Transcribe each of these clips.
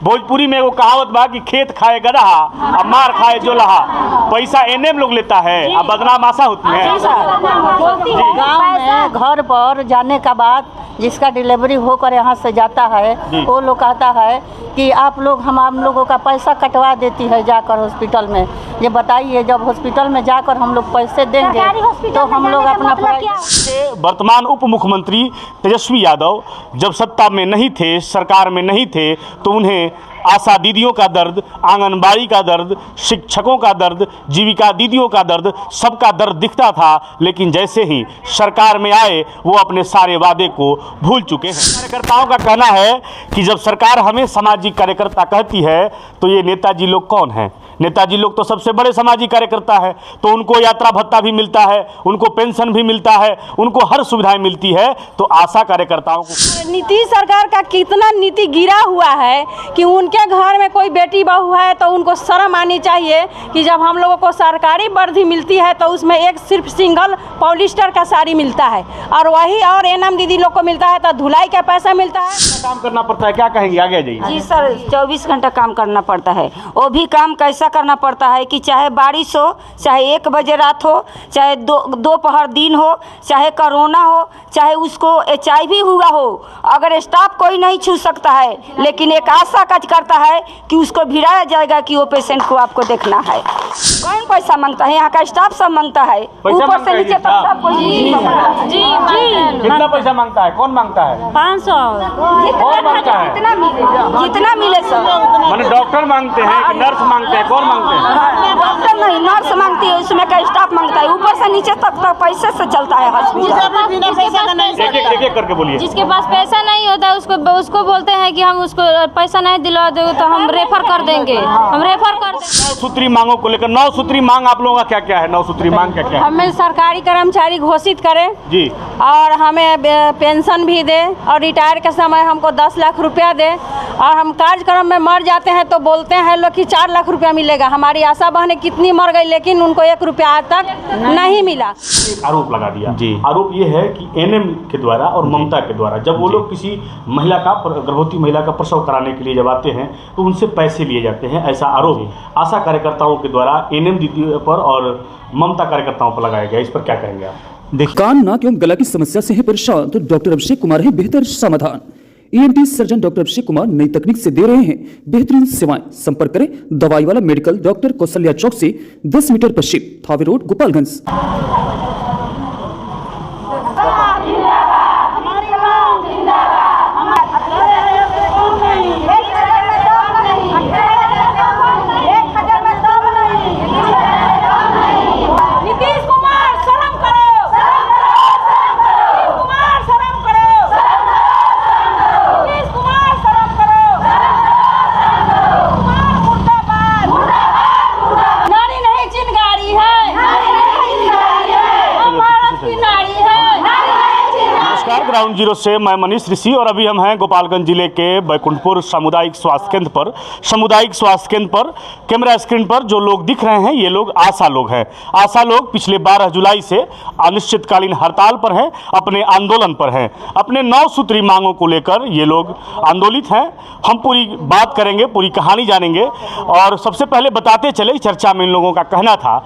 भोजपुरी में वो कहावत बा कि खेत खाए गदहा और मार खाए जोलहा। पैसा एनएम लोग लेता है और बदनाम आशा होती है। गाँव में घर पर जाने का बाद जिसका डिलीवरी होकर यहाँ से जाता है वो लोग कहता है कि आप लोग हम लोगों का पैसा कटवा देती है जाकर हॉस्पिटल में। ये बताइए, जब हॉस्पिटल में जाकर हम लोग पैसे देंगे तो हम लोग अपना वर्तमान उप मुख्यमंत्री तेजस्वी यादव जब सत्ता में नहीं थे, सरकार में नहीं थे, तो उन्हें आशा दीदियों का दर्द, आंगनबाड़ी का दर्द, शिक्षकों का दर्द, जीविका दीदियों का दर्द, सबका दर्द दिखता था। लेकिन जैसे ही सरकार में आए वो अपने सारे वादे को भूल चुके हैं। कार्यकर्ताओं का कहना है कि जब सरकार हमें सामाजिक कार्यकर्ता कहती है तो ये नेताजी लोग कौन हैं? नेताजी लोग तो सबसे बड़े सामाजिक कार्यकर्ता है, तो उनको यात्रा भत्ता भी मिलता है, उनको पेंशन भी मिलता है, उनको हर सुविधाएं मिलती है। तो आशा कार्यकर्ताओं को नीतीश सरकार का कितना नीति गिरा हुआ है कि उनके घर में कोई बेटी बहू है तो उनको शर्म आनी चाहिए कि जब हम लोगों को सरकारी वर्दी मिलती है तो उसमें एक सिर्फ सिंगल पॉलिस्टर का साड़ी मिलता है और वही और एनएम दीदी लोग को मिलता है तो धुलाई का पैसा मिलता है। काम करना पड़ता है, क्या कहेंगे? आगे जाइए। जी सर, 24 घंटा काम करना पड़ता है। वो भी काम कैसा करना पड़ता है कि चाहे बारिश हो, चाहे 1 बजे रात हो, चाहे दोपहर दिन हो, चाहे कोरोना हो, चाहे उसको HIV हुआ हो, अगर स्टाफ कोई नहीं छू सकता है लेकिन एक आशा का करता है कि उसको भिड़ाया जाएगा कि वो पेशेंट को आपको देखना है। कौन पैसा मांगता है? यहाँ का स्टाफ सब मांगता है, ऊपर से नीचे तक सब कोई जी जी। कितना पैसा मांगता है? कौन मांगता है? 500 कौन मांगता है? जितना मिले सब। माने डॉक्टर मांगते हैं कि नर्स मांगते हैं? कौन मांगते हैं? डॉक्टर नहीं, नर्स मांगती है, उसमें का स्टाफ मांगता है, ऊपर से नीचे तक पैसे से चलता है हॉस्पिटल। एक करके बोलिए। जिसके पास पैसा नहीं होता है उसको बोलते हैं कि हम उसको पैसा नहीं दिलवा दो तो हम रेफर कर देंगे, हम रेफर कर देंगे। 9 सूत्री मांगों को लेकर 9 सूत्री मांग आप लोगों का क्या क्या है? 9 सूत्री मांग क्या क्या है? हमें सरकारी कर्मचारी घोषित करें जी, और हमें पेंशन भी दे और रिटायर के समय हमको 10 लाख रुपया दे और हम कार्यक्रम में मर जाते हैं तो बोलते हैं लोग कि 4 लाख रुपया मिलेगा। हमारी आशा बहनें कितनी मर गई लेकिन उनको 1 रुपया आज तक नहीं मिला। आरोप लगा दिया जी। आरोप ये है कि एनएम के द्वारा और ममता के द्वारा जब वो लोग किसी महिला का, गर्भवती महिला का प्रसव कराने के लिए जब आते हैं तो उनसे पैसे लिए जाते हैं, ऐसा आरोप आशा कार्यकर्ताओं के द्वारा एनएम दीदी पर और ममता कार्यकर्ताओं पर लगाया गया। इस पर क्या कहेंगे आप? देखिए, कान, नाक एवं गला की समस्या से है परेशान तो डॉक्टर अभिषेक कुमार है बेहतर समाधान। ENT surgeon doctor Abhishek Kumar नई तकनीक से दे रहे हैं बेहतरीन सेवाएं। संपर्क करें दवाई वाला मेडिकल, डॉक्टर कौशल्या चौक से 10 मीटर पश्चिम, Thawe road, Gopalganj. Ground zero से मैं मनीष ऋषि और अभी हम हैं गोपालगंज जिले के बैकुंठपुर सामुदायिक स्वास्थ्य केंद्र पर। सामुदायिक स्वास्थ्य केंद्र पर कैमरा स्क्रीन पर जो लोग दिख रहे हैं ये लोग आशा लोग हैं। आशा लोग पिछले 12 जुलाई से अनिश्चितकालीन हड़ताल पर हैं, अपने आंदोलन पर हैं, अपने 9 सूत्री मांगों को लेकर ये लोग आंदोलित हैं। हम पूरी बात करेंगे, पूरी कहानी जानेंगे और सबसे पहले बताते चले चर्चा में इन लोगों का कहना था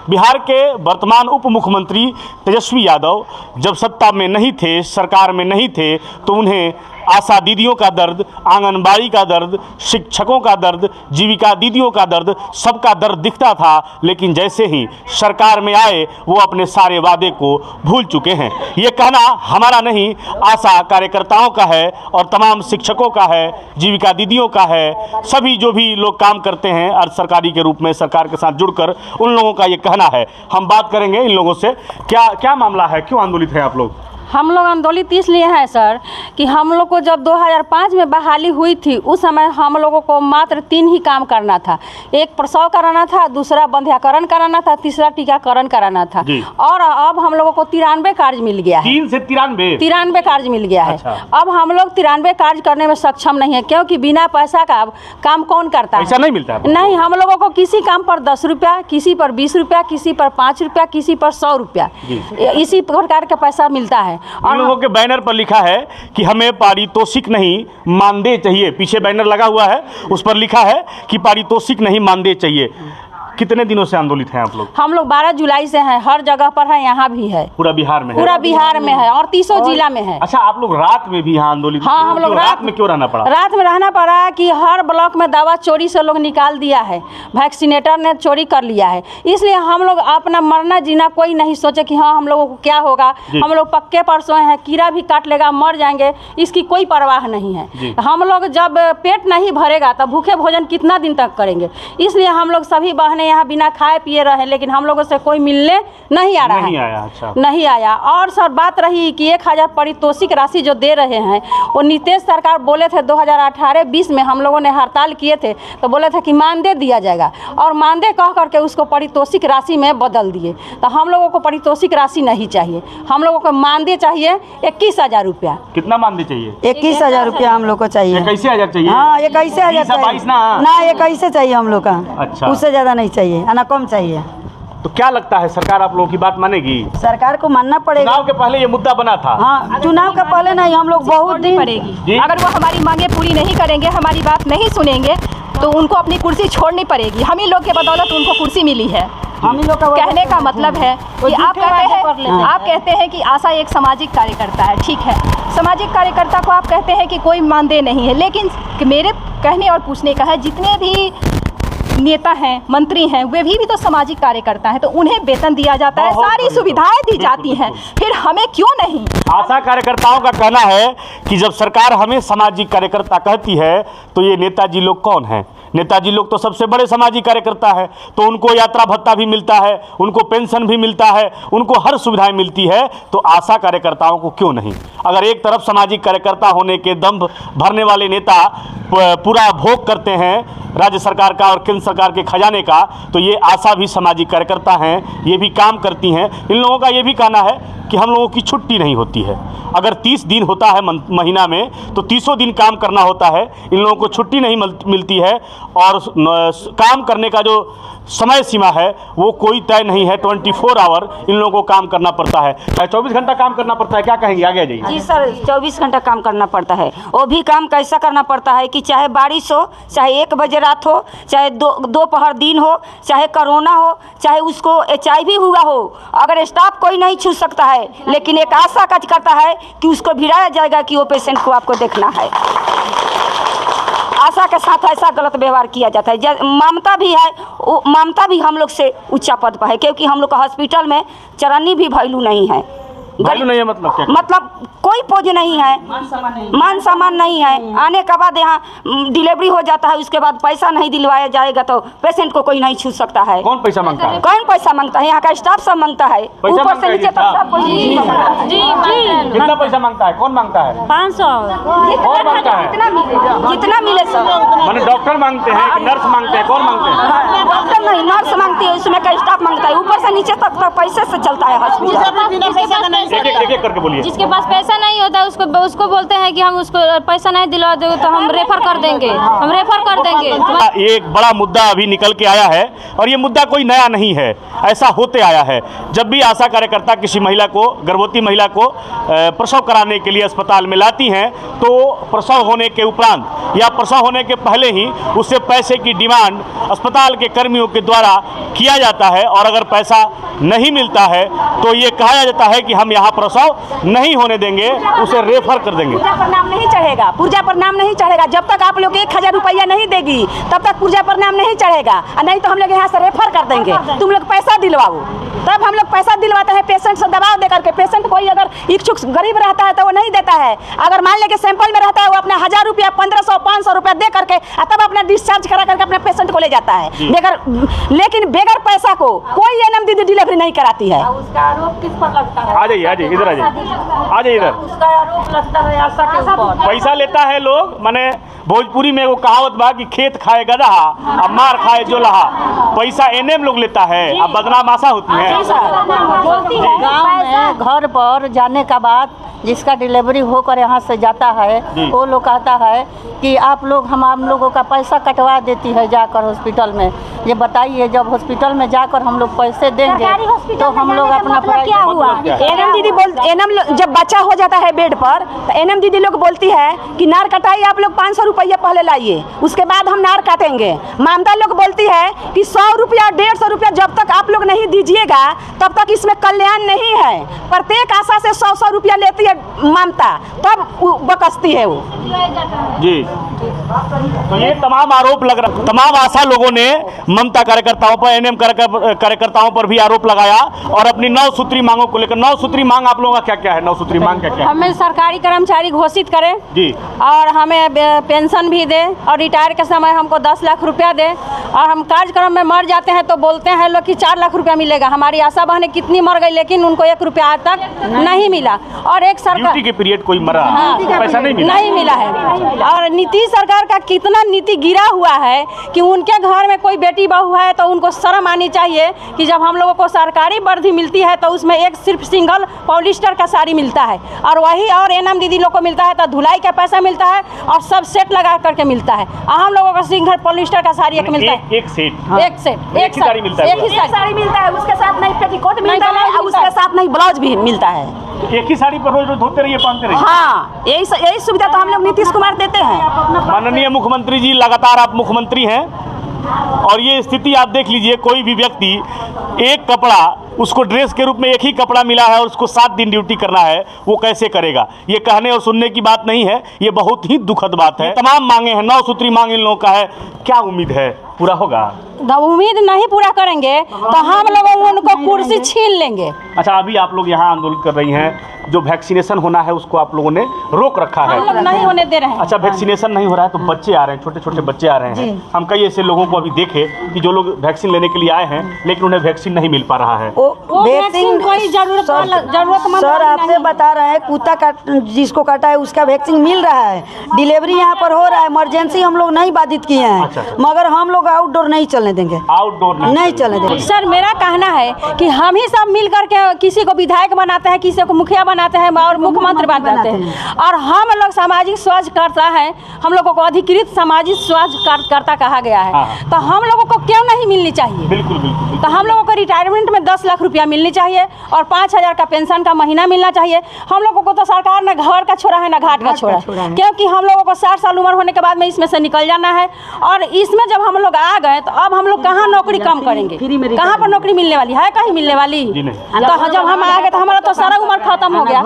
बिहार के वर्तमान उप मुख्यमंत्री तेजस्वी यादव जब सत्ता में नहीं थे, सरकार में नहीं थे, तो उन्हें आशा दीदियों का दर्द, आंगनबाड़ी का दर्द, शिक्षकों का दर्द, जीविका दीदियों का दर्द, सबका दर्द दिखता था। लेकिन जैसे ही सरकार में आए वो अपने सारे वादे को भूल चुके हैं। ये कहना हमारा नहीं, आशा कार्यकर्ताओं का है और तमाम शिक्षकों का है, जीविका दीदियों का है, सभी जो भी लोग काम करते हैं अर्ध सरकारी के रूप में सरकार के साथ जुड़कर, उन लोगों का ये कहना है। हम बात करेंगे इन लोगों से, क्या मामला है, क्यों आंदोलित हैं आप लोग? हम लोग आंदोलित इसलिए हैं सर कि हम लोग को जब 2005 में बहाली हुई थी उस समय हम लोगों को मात्र 3 ही काम करना था। एक प्रसव कराना था, दूसरा बंध्याकरण कराना था, तीसरा टीकाकरण कराना था। और अब हम लोगों को 93 कार्य मिल गया है। 3 से 93 कार्य मिल गया है। अच्छा। अब हम लोग 93 कार्य करने में सक्षम नहीं है क्योंकि बिना पैसा का काम कौन करता है? पैसा नहीं मिलता है। नहीं, हम लोगों को किसी काम पर 10 रुपया, किसी पर 20 रुपया, किसी पर 5 रुपया, किसी पर 100 रुपया, इसी प्रकार का पैसा मिलता है। इन लोगों के बैनर पर लिखा है कि हमें पारितोषिक नहीं मानदेय चाहिए। पीछे बैनर लगा हुआ है, उस पर लिखा है कि पारितोषिक नहीं मानदेय चाहिए। कितने दिनों से आंदोलित हैं आप लोग? हम लोग 12 जुलाई से हैं, हर जगह पर है, यहाँ भी है, पूरा बिहार में है? पूरा बिहार में है और 30 जिला में है। अच्छा, आप लोग रात में भी यहाँ आंदोलित? हाँ, हम लोग रात में क्यों रहना पड़ा? रात में रहना पड़ा कि हर ब्लॉक में दवा चोरी से लोग निकाल दिया है, वैक्सीनेटर ने चोरी कर लिया है, इसलिए हम लोग अपना मरना जीना कोई नहीं सोचे कि हाँ हम लोगों को क्या होगा, हम लोग पक्के पर सोए हैं, कीड़ा भी काट लेगा मर जाएंगे, इसकी कोई परवाह नहीं है। हम लोग जब पेट नहीं भरेगा तब भूखे भोजन कितना दिन तक करेंगे, इसलिए हम लोग सभी बहनें यहाँ बिना खाए पिए रहे, लेकिन हम लोगों से कोई मिलने नहीं आ रहा है। अच्छा। नहीं आया। और सर बात रही कि 1000 पारितोषिक राशि जो दे रहे हैं, वो नीतीश सरकार बोले थे 2018-20 में हम लोगों ने हड़ताल किए थे तो बोले थे कि मानदेय दिया जाएगा, और मानदेय कह करके उसको पारितोषिक राशि में बदल दिए। तो हम लोगों को पारितोषिक राशि नहीं चाहिए, हम लोगों को मानदेय चाहिए 21,000 रुपया। कितना मानदेय चाहिए? 21,000 रुपया हम लोग को चाहिए। 21,000 चाहिए? हाँ, 21,000 22 ना? 21 चाहिए हम लोग का। अच्छा, उससे ज्यादा नहीं चाहिए, ना कम चाहिए। तो क्या लगता है सरकार आप लोगों की बात मानेगी? सरकार को मानना पड़ेगा। चुनाव के पहले ये मुद्दा बना था। हाँ, चुनाव के पहले नहीं, हम लोग बहुत दिन पड़ेगी। अगर वो हमारी मांगे पूरी नहीं करेंगे, हमारी बात नहीं सुनेंगे, तो उनको अपनी कुर्सी छोड़नी पड़ेगी। हम ही लोग के बदौलत उनको कुर्सी मिली है। हम ही लोग का कहने का मतलब है कि आप कहते हैं कि आशा एक सामाजिक कार्यकर्ता है, ठीक है, सामाजिक कार्यकर्ता को आप कहते हैं कि कोई मानदेय नहीं है, लेकिन मेरे कहने और पूछने का है जितने भी नेता हैं, मंत्री हैं, वे भी तो सामाजिक कार्यकर्ता हैं, तो उन्हें वेतन दिया जाता है, सारी सुविधाएं दी जाती हैं, फिर हमें क्यों नहीं? आशा कार्यकर्ताओं का कहना है कि जब सरकार हमें सामाजिक कार्यकर्ता कहती है तो ये नेताजी लोग कौन हैं? नेताजी लोग तो सबसे बड़े सामाजिक कार्यकर्ता है, तो उनको यात्रा भत्ता भी मिलता है, उनको पेंशन भी मिलता है, उनको हर सुविधाएं मिलती है, तो आशा कार्यकर्ताओं को क्यों नहीं? अगर एक तरफ सामाजिक कार्यकर्ता होने के दंभ भरने वाले नेता पूरा भोग करते हैं राज्य सरकार का और केंद्र सरकार के खजाने का, तो ये आशा भी सामाजिक कार्यकर्ता हैं, ये भी काम करती हैं। इन लोगों का ये भी कहना है कि हम लोगों की छुट्टी नहीं होती है। अगर 30 दिन होता है महीना में, तो 30 दिन काम करना होता है। इन लोगों को छुट्टी नहीं मिलती है, और काम करने का जो समय सीमा है वो कोई तय नहीं है। 24 आवर इन लोगों को काम करना पड़ता है, 24 घंटा काम करना पड़ता है। क्या कहेंगे, आगे जाइए। जी सर, 24 घंटा काम करना पड़ता है। वो भी काम कैसा करना पड़ता है कि चाहे बारिश हो, चाहे 1 बजे रात हो, चाहे दोपहर दिन हो, चाहे कोरोना हो, चाहे उसको HIV हुआ हो, अगर स्टाफ कोई नहीं छू सकता है, लेकिन एक आशा कार्यकर्ता है कि उसको भिड़ाया जाएगा कि वो पेशेंट को आपको देखना है। आशा के साथ ऐसा गलत व्यवहार किया जाता है। ममता भी है, ममता भी हम लोग से ऊंचा पद पर है, क्योंकि हम लोग का हॉस्पिटल में चरनी भी वैल्यू नहीं है। वैल्यू नहीं है मतलब क्या? मतलब कोई पोज नहीं है, मान सम्मान नहीं है। आने के बाद यहाँ डिलीवरी हो जाता है, उसके बाद पैसा नहीं दिलवाया जाएगा तो पेशेंट को कोई नहीं छू सकता है। कौन पैसा मांगता है? कौन पैसा मांगता है? यहाँ का स्टाफ सब मांगता है, ऊपर से नीचे तक सब कोई। कितना पैसा मांगता है? कौन मांगता है? 500 कौन मांगता है? जितना मिले सब। माने डॉक्टर मांगते हैं कि नर्स मांगते हैं? कौन मांगते हैं? डॉक्टर नहीं, नर्स मांगती है, उसमें का स्टाफ मांगता है, ऊपर से नीचे तक पैसे से चलता है हॉस्पिटल। एक करके बोलिए। जिसके पास पैसा नहीं होता है उसको बोलते हैं कि हम उसको पैसा नहीं दिलवा दो तो हम रेफर कर देंगे, हम रेफर कर देंगे। ये एक बड़ा मुद्दा अभी निकल के आया है, और ये मुद्दा कोई नया नहीं है, ऐसा होते आया है। जब भी आशा कार्यकर्ता किसी महिला को, गर्भवती महिला को प्रसव कराने के लिए अस्पताल में लाती हैं, तो प्रसव होने के उपरांत या प्रसव होने के पहले ही उससे पैसे की डिमांड अस्पताल के कर्मियों के द्वारा किया जाता है, और अगर पैसा नहीं मिलता है तो ये कहा जाता है कि हम यहाँ प्रसव नहीं होने देंगे, उसे रेफर कर देंगे। पुर्जा पर नाम नहीं चढ़ेगा, पुर्जा पर नाम नहीं चढ़ेगा। जब तक आप लोग 1000 रुपया नहीं देगी तब तक पुर्जा पर नाम नहीं चढ़ेगा, और नहीं तो हम लोग यहाँ से रेफर कर देंगे। तुम लोग पैसा दिलवाओ, तब हम लोग पैसा दिलवाते हैं पेशेंट से दबाव दे करके। पेशेंट कोई अगर इच्छुक गरीब रहता है तो वो नहीं देता है। अगर मान लेके सैंपल में रहता है, वो अपना 1000 रुपया, 1500, 500 रुपया दे करके तब अपना डिस्चार्ज करा करके अपने पेशेंट को ले जाता है बेगर। लेकिन बेगर पैसा को कोई एनएम दीदी डिलीवरी नहीं कराती है। उसका आरोप किस पर लगता है? आ जाइए, आ जाइए, इधर आ जाइए, आ जाइए इधर। उसका आरोप लगता है आशा के ऊपर। पैसा लेता है लोग, माने भोजपुरी में वो कहावत बा कि खेत खाए गधा अब मार खाए जोलहा। पैसा एनएम लोग लेता है, अब बदनाम आशा होती है। गाँव में घर पर जाने का बाद जिसका डिलीवरी होकर यहाँ से जाता है, वो लोग कहता है कि आप लोग हम लोगों का पैसा कटवा देती है जाकर हॉस्पिटल में। ये बताइए, जब हॉस्पिटल में जाकर हम लोग पैसे देंगे तो हम लोग अपना क्या हुआ? एनएम एनएम जब बच्चा हो जाता है बेड पर तो एनएम दीदी लोग बोलती है कि नार कटाई आप लोग 500 रुपया पहले लाइए, उसके बाद हम नार काटेंगे। ममता लोग बोलती है कि 100 रुपया 150 रुपया जब तक आप लोग नहीं दीजिएगा तब तक इसमें कल्याण नहीं है। प्रत्येक आशा से 100 लेती है ममता, तब बकसती है वो जी। तो ये तमाम आरोप लग रहा, तमाम आशा लोगों ने ममता कार्यकर्ताओं पर, एनएम कार्यकर्ताओं पर भी आरोप लगाया और अपनी 9 सूत्री मांगों को लेकर। 9 सूत्री मांग आप लोगों का क्या क्या है? 9 सूत्री मांग क्या क्या है? हमें सरकारी कर्मचारी घोषित करें जी, और हमें पेंशन भी दे और रिटायर के समय हमको 10 लाख रुपया दे, और हम कार्यक्रम में मर जाते हैं तो बोलते हैं लोग कि 4 लाख रुपया मिलेगा। हमारी आशा बहनें कितनी मर गई लेकिन उनको 1 रुपया आज तक नहीं मिला। और एक सरकार ड्यूटी के पीरियड कोई मरा, पैसा नहीं मिला, नहीं मिला है। और नीतीश सरकार का कितना नीति गिरा हुआ है कि उनके घर में कोई बेटी बहू है तो उनको शर्म आनी चाहिए कि जब हम लोगों को सरकारी वर्दी मिलती है तो उसमें एक सिर्फ सिंगल पॉलिस्टर का साड़ी मिलता है, और वही और एनएम दीदी लोग को मिलता है तो धुलाई का पैसा मिलता है और सब सेट लगा करके मिलता है। हम लोगों को सिंगल पॉलिस्टर का साड़ी एक मिलता है, एक सेट, एक साड़ी मिलता है, एक ही साड़ी मिलता है, उसके साथ नहीं पेटीकोट मिलता है और उसके साथ नहीं ब्लाउज भी मिलता है। एक ही साड़ी पर रोज रोज धोते रहिए, पहनते रहिए। हाँ, यही सुविधा तो हम लोग नीतीश कुमार देते हैं। माननीय मुख्यमंत्री जी, लगातार आप मुख्यमंत्री हैं और ये स्थिति आप देख लीजिए, कोई भी व्यक्ति एक कपड़ा, उसको ड्रेस के रूप में एक ही कपड़ा मिला है और उसको 7 दिन ड्यूटी करना है, वो कैसे करेगा? ये कहने और सुनने की बात नहीं है, ये बहुत ही दुखद बात है। तमाम मांगे हैं, 9 सूत्री मांग इन लोगों का है, क्या उम्मीद है पूरा होगा? उम्मीद नहीं पूरा करेंगे तो हम लोग उनको कुर्सी छीन लेंगे। अच्छा, अभी आप लोग यहाँ आंदोलन कर रही हैं, जो वैक्सीनेशन होना है उसको आप लोगों ने रोक रखा है, हम लोग नहीं होने दे रहे हैं। अच्छा, वैक्सीनेशन नहीं हो रहा है तो बच्चे आ रहे हैं, छोटे छोटे बच्चे आ रहे हैं। हम कई ऐसे लोगों को अभी देखे कि जो लोग वैक्सीन लेने के लिए आए हैं लेकिन उन्हें वैक्सीन नहीं मिल पा रहा है। वैक्सीन कोई जरूरतमंद सर आपसे बता रहे हैं, कुत्ता जिसको काटा है उसका वैक्सीन मिल रहा है, डिलीवरी यहाँ पर हो रहा है। इमरजेंसी हम लोग नहीं बाधित किए हैं। अच्छा। मगर हम लोग आउटडोर नहीं चलने देंगे, आउटडोर नहीं चलने देंगे। सर मेरा कहना है कि हम ही सब मिल करके किसी को विधायक बनाते हैं, किसी को मुखिया बनाते हैं और मुख्यमंत्री बनाते हैं, और हम लोग सामाजिक स्वास्थ्यकर्ता हैं। हम लोगों को अधिकृत सामाजिक स्वास्थ्यकर्ता कहा गया है, तो हम लोगों को क्यों नहीं मिलनी चाहिए? बिल्कुल बिल्कुल। तो हम लोगों को रिटायरमेंट में 10 लाख रुपया मिलनी चाहिए और 5000 का पेंशन का महीना मिलना चाहिए। हम लोगों को तो सरकार ने घर का छोड़ा है ना घाट का छोड़ा है, क्योंकि हम लोगों को 60 साल उम्र होने के बाद में इसमें से निकल जाना है। और इसमें जब हम लोग आ गए तो अब हम लोग कहाँ नौकरी कम करेंगे? कहाँ पर नौकरी मिलने वाली है? कहीं मिलने वाली? तो जब हम आ गए तो हमारा तो सारा उम्र खत्म हो गया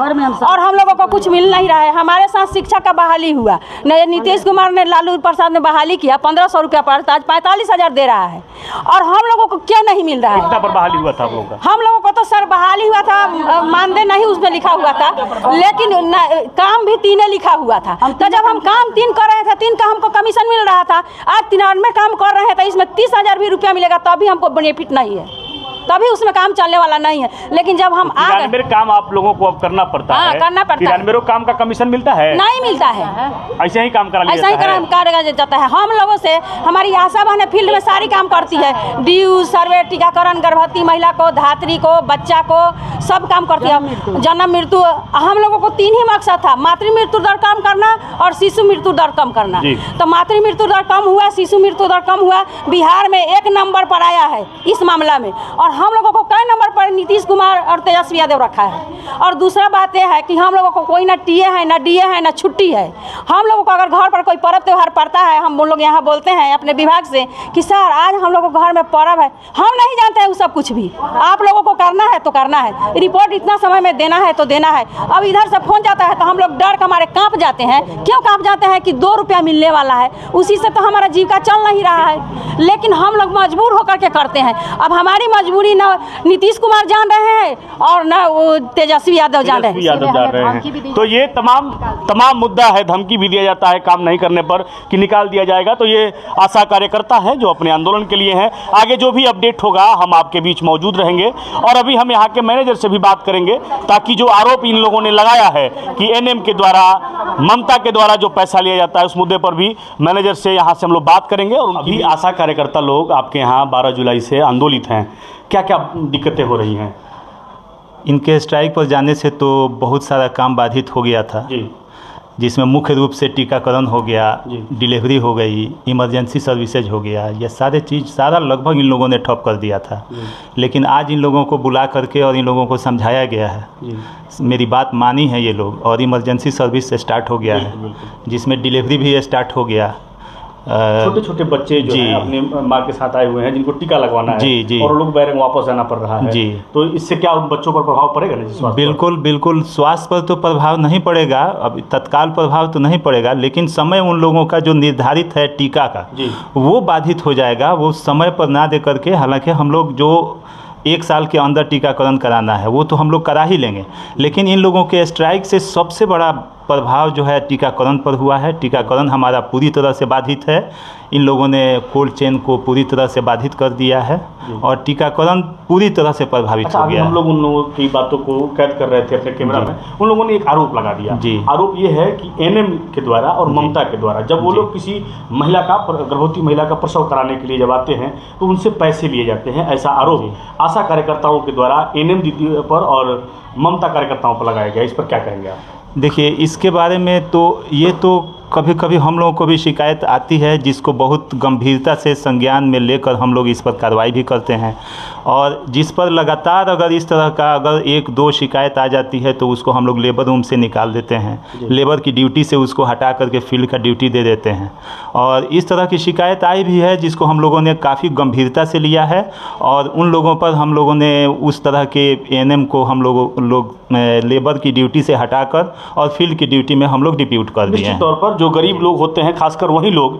और हम लोगों को कुछ मिल नहीं रहा है। हमारे साथ शिक्षा का बहाली हुआ, नीतीश कुमार ने, लालू प्रसाद ने बहाली किया, 1500 रुपया पर, आज 45,000 दे रहा है, और हम लोगों को क्यों नहीं मिल रहा है? कितना पर बहाली हुआ था आप लोगों का? हम लोगों को तो सर बहाली हुआ था, मानदेय नहीं उसमें लिखा हुआ था, लेकिन काम भी 3 लिखा हुआ था। तो जब हम काम 3 कर रहे थे, 3 का हमको कमीशन मिल रहा था। आज 93 काम कर रहे हैं तो इसमें 30,000 भी रुपया मिलेगा तभी हमको बेनिफिट नहीं है, तभी उसमें काम चलने वाला नहीं है। लेकिन जब हम आ गए, काम आप लोगों को अब करना पड़ता है, करना पड़ता है। मेरे काम का कमीशन मिलता है? नहीं मिलता है, ऐसे ही काम करा ऐसा ही करा जाता है। हम लोगों से हमारी आशा बहनें फील्ड में सारी काम करती है, ड्यू, सर्वे, टीकाकरण, गर्भवती महिला को, धात्री को, बच्चा को, सब काम करती है। जन्म मृत्यु, हम लोगों को 3 ही मकसद था, मातृ मृत्यु दर कम करना और शिशु मृत्यु दर कम करना। तो मातृ मृत्यु दर कम हुआ, शिशु मृत्यु दर कम हुआ, बिहार में 1 नंबर पर आया है इस मामला में। और हम लोगों को कई नंबर पर नीतीश कुमार और तेजस्वी यादव रखा है। और दूसरा बात यह है कि हम लोगों को कोई ना टीए है, ना डीए है, ना छुट्टी है। हम लोगों को अगर घर पर कोई पर्व त्योहार पड़ता है, हम लोग यहाँ बोलते हैं अपने विभाग से कि सर आज हम लोगों को घर में पर्व है, हम नहीं जानते हैं वो सब कुछ भी, आप लोगों को करना है तो करना है, रिपोर्ट इतना समय में देना है तो देना है। अब इधर से फोन जाता है तो हम लोग डर के मारे कांप जाते हैं। क्यों कांप जाते हैं? कि 2 रुपया मिलने वाला है, उसी से तो हमारा जीविका चल नहीं रहा है, लेकिन हम लोग मजबूर होकर के करते हैं। अब हमारी मजबूरी ना नीतीश कुमार जान रहे हैं और ना वो तेजस्वी यादव जान रहे हैं। तो ये तमाम मुद्दा है, धमकी भी दिया जाता है काम नहीं करने पर कि निकाल दिया जाएगा। तो ये आशा कार्यकर्ता है जो अपने आंदोलन के लिए हैं। आगे जो भी अपडेट होगा हम आपके बीच मौजूद रहेंगे। और अभी हम यहाँ के मैनेजर से भी बात करेंगे ताकि जो आरोप इन लोगों ने लगाया है कि एनएम के द्वारा, ममता के द्वारा जो पैसा लिया जाता है, उस मुद्दे पर भी मैनेजर से यहाँ से हम लोग बात करेंगे। और अभी आशा कार्यकर्ता लोग आपके यहाँ 12 जुलाई से आंदोलित हैं, क्या क्या दिक्कतें हो रही हैं? इनके स्ट्राइक पर जाने से तो बहुत सारा काम बाधित हो गया था जी। जिसमें मुख्य रूप से टीकाकरण हो गया, डिलीवरी हो गई, इमरजेंसी सर्विसेज हो गया, ये सारे चीज़ सारा लगभग इन लोगों ने ठप कर दिया था। लेकिन आज इन लोगों को बुला करके और इन लोगों को समझाया गया है, मेरी बात मानी है ये लोग, और इमरजेंसी सर्विस स्टार्ट हो गया है, जिसमें डिलीवरी भी स्टार्ट हो गया। छोटे छोटे बच्चे जो हैं अपने माँ के साथ आए हुए हैं जिनको टीका लगवाना है, जी। और लोग बैरंग वापस जाना पड़ रहा है, जी। तो इससे क्या उन बच्चों पर प्रभाव पड़ेगा ना? स्वास्थ्य बिल्कुल बिल्कुल, स्वास्थ्य पर तो प्रभाव नहीं पड़ेगा, अब तत्काल प्रभाव तो नहीं पड़ेगा, लेकिन समय उन लोगों का जो निर्धारित है टीका का, वो बाधित हो जाएगा। वो समय पर ना दे करके, हालांकि हम लोग जो 1 साल के अंदर टीकाकरण कराना है वो तो हम लोग करा ही लेंगे, लेकिन इन लोगों के स्ट्राइक से सबसे बड़ा प्रभाव जो है टीकाकरण पर हुआ है। टीकाकरण हमारा पूरी तरह से बाधित है, इन लोगों ने कोल्ड चेन को पूरी तरह से बाधित कर दिया है और टीकाकरण पूरी तरह से प्रभावित हो गया। हम लोग उन लोगों की बातों को कैद कर रहे थे अपने कैमरा में, उन लोगों ने एक आरोप लगा दिया। आरोप ये है कि एनएम के द्वारा और ममता के द्वारा जब वो लोग किसी महिला का, गर्भवती महिला का प्रसव कराने के लिए जब आते हैं तो उनसे पैसे लिए जाते हैं, ऐसा आरोप आशा कार्यकर्ताओं के द्वारा एनएम दीदी पर और ममता कार्यकर्ताओं पर लगाया गया। इस पर क्या कहेंगे आप? देखिए, इसके बारे में तो ये तो कभी कभी हम लोगों को भी शिकायत आती है, जिसको बहुत गंभीरता से संज्ञान में लेकर हम लोग इस पर कार्रवाई भी करते हैं, और जिस पर लगातार अगर इस तरह का अगर 1-2 शिकायत आ जाती है तो उसको हम लोग लेबर रूम से निकाल देते हैं, लेबर की ड्यूटी से उसको हटा करके फील्ड का ड्यूटी दे देते हैं। और इस तरह की शिकायत आई भी है जिसको हम लोगों ने काफ़ी गंभीरता से लिया है, और उन लोगों पर हम लोगों ने उस तरह के एएनएम को हम लोग लेबर की ड्यूटी से हटाकर और फील्ड की ड्यूटी में हम लोग डिप्यूट कर दिए हैं। तौर पर जो गरीब लोग होते हैं, खासकर वही लोग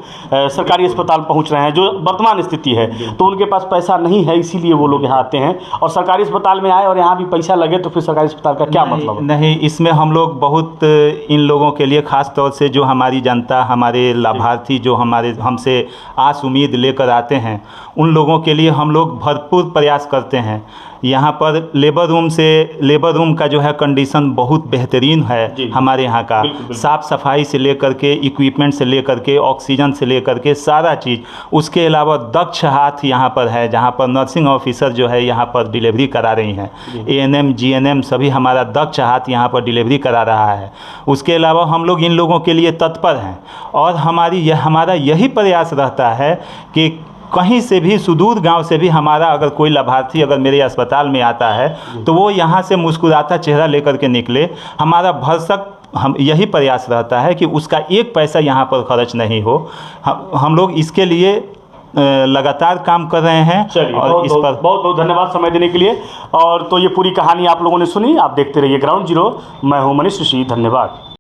सरकारी अस्पताल पहुंच रहे हैं, जो वर्तमान स्थिति है, तो उनके पास पैसा नहीं है, इसीलिए वो लोग यहाँ आते हैं और सरकारी अस्पताल में आए और यहाँ भी पैसा लगे तो फिर सरकारी अस्पताल का क्या मतलब? नहीं, इसमें हम लोग बहुत इन लोगों के लिए खास तौर से जो हमारी जनता, हमारे लाभार्थी जो हमसे आस उम्मीद लेकर आते हैं, उन लोगों के लिए हम लोग भरपूर प्रयास करते हैं। यहाँ पर लेबर रूम का जो है कंडीशन बहुत बेहतरीन है हमारे यहाँ का, साफ़ सफाई से लेकर के, इक्विपमेंट से लेकर के, ऑक्सीजन से लेकर के सारा चीज़। उसके अलावा दक्ष हाथ यहाँ पर है, जहाँ पर नर्सिंग ऑफिसर जो है यहाँ पर डिलीवरी करा रही हैं, एएनएम जीएनएम सभी हमारा दक्ष हाथ यहाँ पर डिलीवरी करा रहा है। उसके अलावा हम लोग इन लोगों के लिए तत्पर हैं, और हमारा यही प्रयास रहता है कि कहीं से भी, सुदूर गांव से भी हमारा अगर कोई लाभार्थी अगर मेरे अस्पताल में आता है तो वो यहाँ से मुस्कुराता चेहरा लेकर के निकले। हमारा भरसक हम यही प्रयास रहता है कि उसका 1 पैसा यहाँ पर खर्च नहीं हो। हम लोग इसके लिए लगातार काम कर रहे हैं। और इस पर बहुत बहुत धन्यवाद समय देने के लिए। और तो ये पूरी कहानी आप लोगों ने सुनी, आप देखते रहिए ग्राउंड जीरो। मैं हूँ मनीष ऋषि, धन्यवाद।